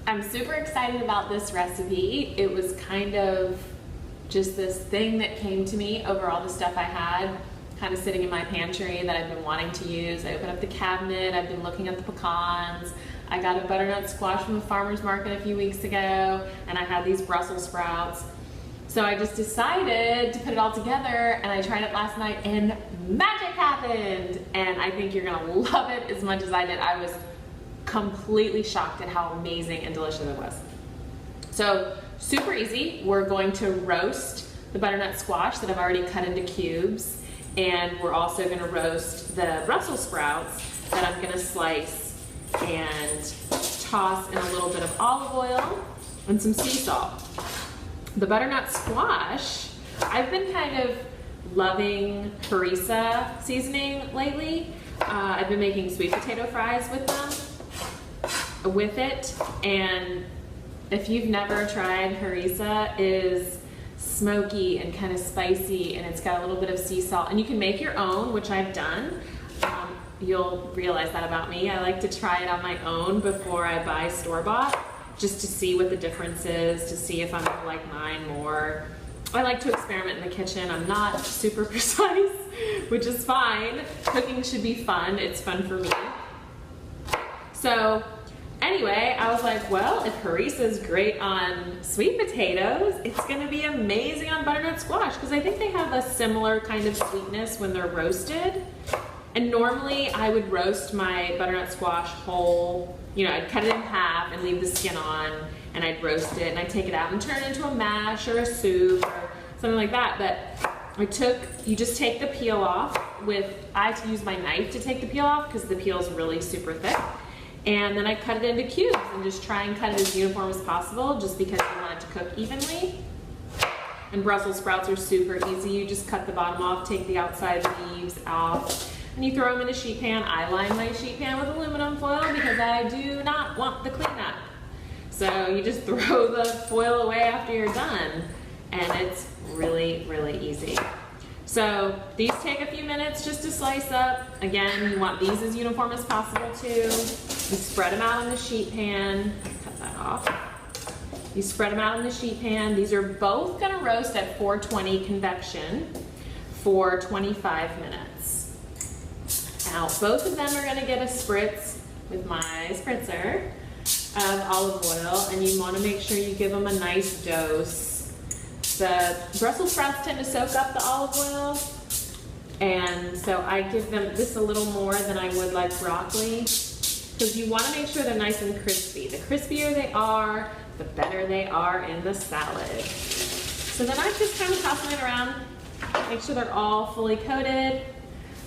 I'm super excited about this recipe. It was kind of just this thing that came to me over all the stuff I had kind of sitting in my pantry that I've been wanting to use. I opened up the cabinet, I've been looking at the pecans. I got a butternut squash from the farmer's market a few weeks ago, and I had these Brussels sprouts. So I just decided to put it all together, and I tried it last night and magic happened. And I think you're gonna love it as much as I did. I was completely shocked at how amazing and delicious it was. So super easy. We're going to roast the butternut squash that I've already cut into cubes, and we're also gonna roast the Brussels sprouts that I'm gonna slice and toss in a little bit of olive oil and some sea salt. The butternut squash, I've been kind of loving harissa seasoning lately. I've been making sweet potato fries with it, and if you've never tried harissa, it is smoky and kind of spicy, and it's got a little bit of sea salt, and you can make your own, which I've done. You'll realize that about me. I like to try it on my own before I buy store-bought, just to see what the difference is, to see if I'm gonna like mine more. I like to experiment in the kitchen. I'm not super precise, which is fine. Cooking should be fun. It's fun for me. So anyway, I was like, well, if harissa is great on sweet potatoes, it's gonna be amazing on butternut squash, because I think they have a similar kind of sweetness when they're roasted. And normally I would roast my butternut squash whole. You know, I'd cut it in half and leave the skin on, and I'd roast it, and I'd take it out and turn it into a mash or a soup or something like that. But you just take the peel off I had to use my knife to take the peel off because the peel is really super thick. And then I cut it into cubes and just try and cut it as uniform as possible, just because you want it to cook evenly. And Brussels sprouts are super easy. You just cut the bottom off, take the outside leaves off, and you throw them in a sheet pan. I line my sheet pan with aluminum foil because I do not want the cleanup. So you just throw the foil away after you're done, and it's really, really easy. So these take a few minutes just to slice up. Again, you want these as uniform as possible too. You spread them out on the sheet pan. Cut that off. You spread them out in the sheet pan. These are both gonna roast at 420 convection for 25 minutes. Now, both of them are gonna get a spritz with my spritzer of olive oil, and you wanna make sure you give them a nice dose. The Brussels sprouts tend to soak up the olive oil, and so I give them this a little more than I would like broccoli, because you wanna make sure they're nice and crispy. The crispier they are, the better they are in the salad. So then I just kind of toss them around, make sure they're all fully coated.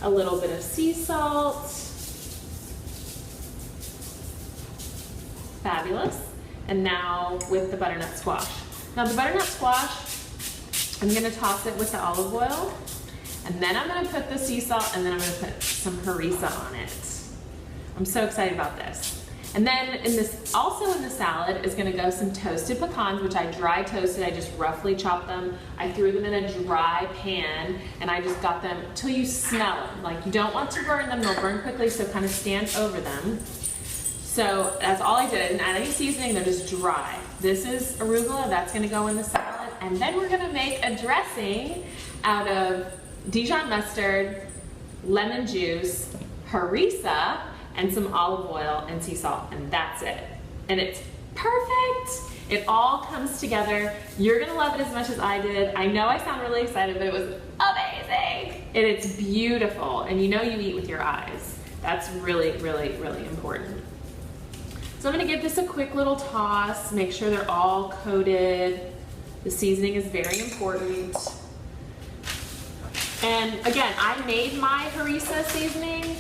A little bit of sea salt. Fabulous. And now with the butternut squash. Now the butternut squash, I'm gonna toss it with the olive oil, and then I'm gonna put the sea salt, and then I'm gonna put some harissa on it. I'm so excited about this. And then also in the salad is gonna go some toasted pecans, which I dry toasted. I just roughly chopped them. I threw them in a dry pan, and I just got them till you smell them. Like, you don't want to burn them, they'll burn quickly, so kind of stand over them. So that's all I did. I didn't add any seasoning, they're just dry. This is arugula, that's gonna go in the salad. And then we're gonna make a dressing out of Dijon mustard, lemon juice, harissa, and some olive oil and sea salt, and that's it. And it's perfect. It all comes together. You're gonna love it as much as I did. I know I sound really excited, but it was amazing. And it's beautiful, and you know you eat with your eyes. That's really, really, really important. So I'm gonna give this a quick little toss, make sure they're all coated. The seasoning is very important. And again, I made my harissa seasoning.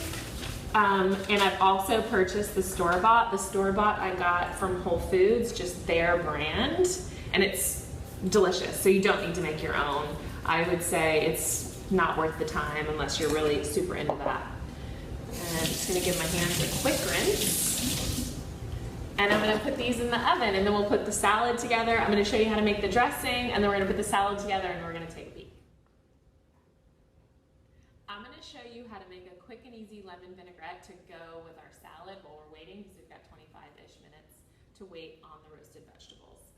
And I've also purchased the store-bought. The store-bought I got from Whole Foods, just their brand, and it's delicious, so you don't need to make your own. I would say it's not worth the time unless you're really super into that. And I'm just gonna give my hands a quick rinse. And I'm gonna put these in the oven, and then we'll put the salad together. I'm gonna show you how to make the dressing, and then we're gonna put the salad together, and we're gonna take a peek. I'm gonna show you how to make a quick and easy lemon vinaigrette to go with our salad while we're waiting, because we've got 25-ish minutes to to wait on the roasted vegetables.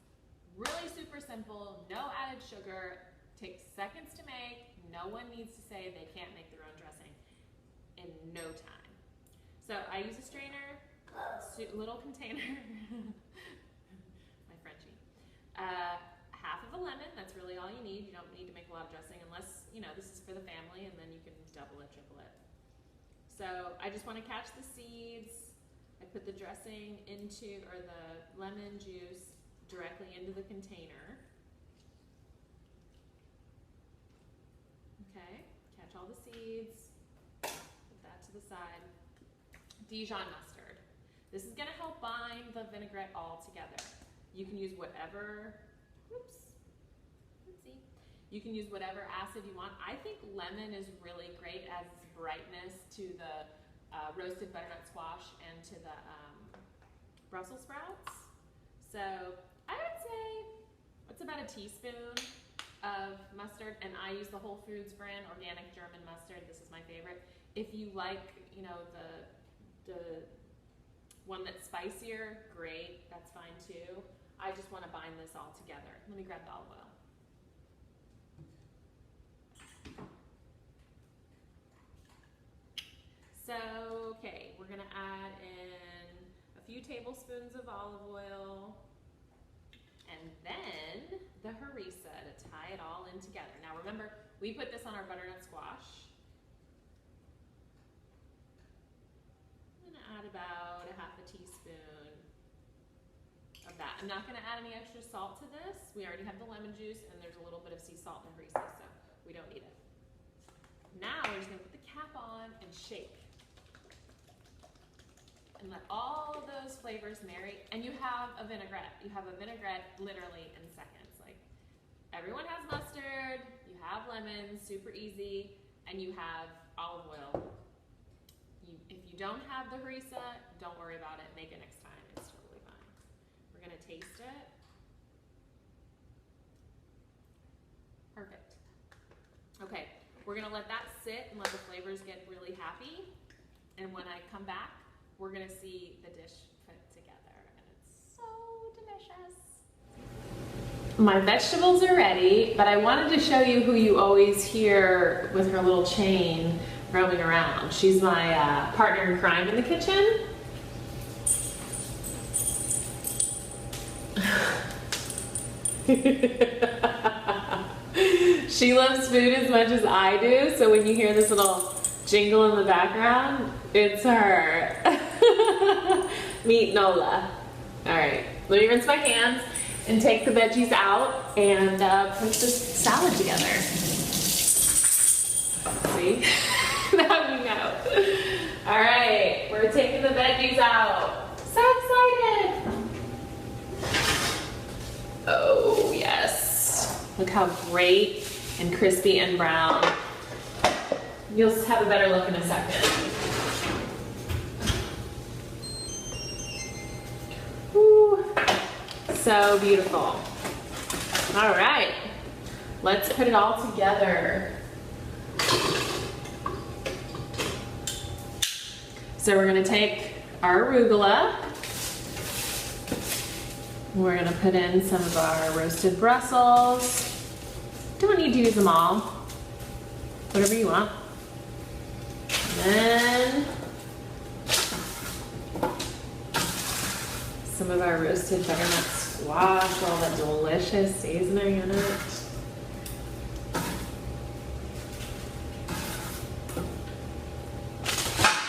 Really super simple, no added sugar, takes seconds to make. No one needs to say they can't make their own dressing in no time. So I use a strainer, little container, my Frenchie. Half of a lemon, that's really all you need. You don't need to make a lot of dressing unless, you know, this is for the family, and then you can double it, triple it. So I just want to catch the seeds. I put the dressing into, or the lemon juice directly into the container. Okay, catch all the seeds, put that to the side. Dijon mustard. This is going to help bind the vinaigrette all together. You can use whatever, you can use whatever acid you want. I think lemon is really great as brightness to the roasted butternut squash and to the Brussels sprouts. So I would say it's about a teaspoon of mustard, and I use the Whole Foods brand, organic German mustard. This is my favorite. If you like, you know, the one that's spicier, great, that's fine too. I just want to bind this all together. Let me grab the olive oil. So, okay, we're gonna add in a few tablespoons of olive oil and then the harissa to tie it all in together. Now remember, we put this on our butternut squash. I'm gonna add about a half a teaspoon of that. I'm not gonna add any extra salt to this. We already have the lemon juice and there's a little bit of sea salt in the harissa, so we don't need it. Now we're just gonna put the cap on and shake. And let all of those flavors marry, and you have a vinaigrette. You have a vinaigrette literally in seconds. Like, everyone has mustard, you have lemon, super easy, and you have olive oil. If you don't have the harissa, don't worry about it. Make it next time. It's totally fine. We're gonna taste it. Perfect. Okay, we're gonna let that sit and let the flavors get really happy. And when I come back, we're gonna see the dish put together, and it's so delicious. My vegetables are ready, but I wanted to show you who you always hear with her little chain roaming around. She's my partner in crime in the kitchen. She loves food as much as I do, so when you hear this little jingle in the background, it's her. Meet Nola. All right, let me rinse my hands and take the veggies out and put this salad together. See? Now we know. All right, we're taking the veggies out. So excited. Oh, yes. Look how great and crispy and brown. You'll have a better look in a second. Ooh, so beautiful. All right, let's put it all together. So we're gonna take our arugula. We're gonna put in some of our roasted Brussels. Don't need to use them all. Whatever you want. And then some of our roasted butternut squash, all that delicious seasoning in it.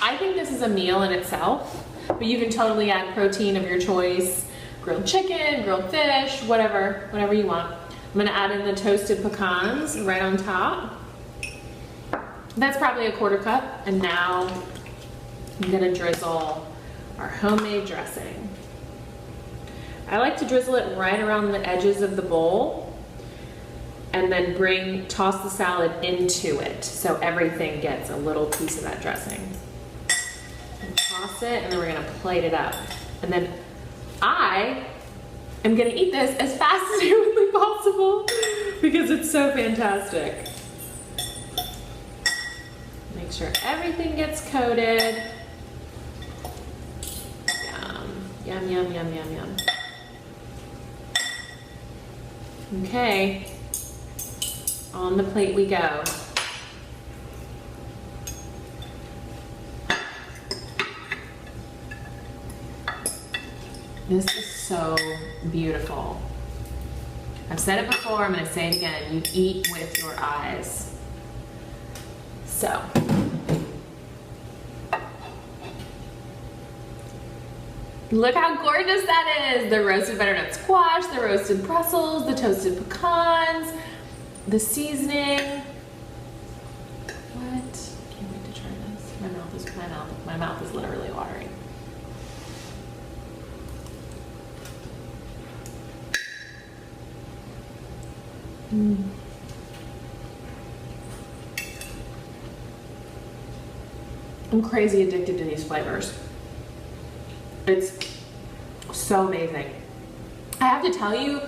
I think this is a meal in itself, but you can totally add protein of your choice. Grilled chicken, grilled fish, whatever you want. I'm gonna add in the toasted pecans right on top. That's probably a 1/4 cup, and now I'm gonna drizzle our homemade dressing. I like to drizzle it right around the edges of the bowl and then toss the salad into it so everything gets a little piece of that dressing. And toss it, and then we're gonna plate it up. And then I am gonna eat this as fast as humanly possible because it's so fantastic. Make sure everything gets coated. Yum, yum, yum, yum, yum, yum. Okay, on the plate we go. This is so beautiful. I've said it before, I'm gonna say it again. You eat with your eyes. So. Look how gorgeous that is. The roasted butternut squash, the roasted Brussels, the toasted pecans, the seasoning. What? Can't wait to try this. My mouth is literally watering. I'm crazy addicted to these flavors. It's so amazing. I have to tell you,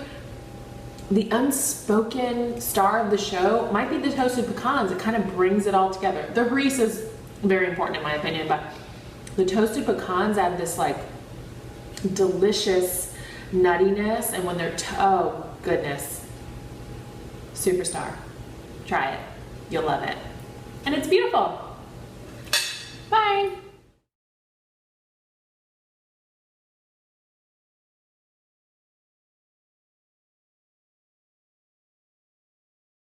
the unspoken star of the show might be the toasted pecans. It kind of brings it all together. The harissa is very important in my opinion, but the toasted pecans add this like delicious nuttiness, and when they're, oh goodness, superstar. Try it. You'll love it. And it's beautiful.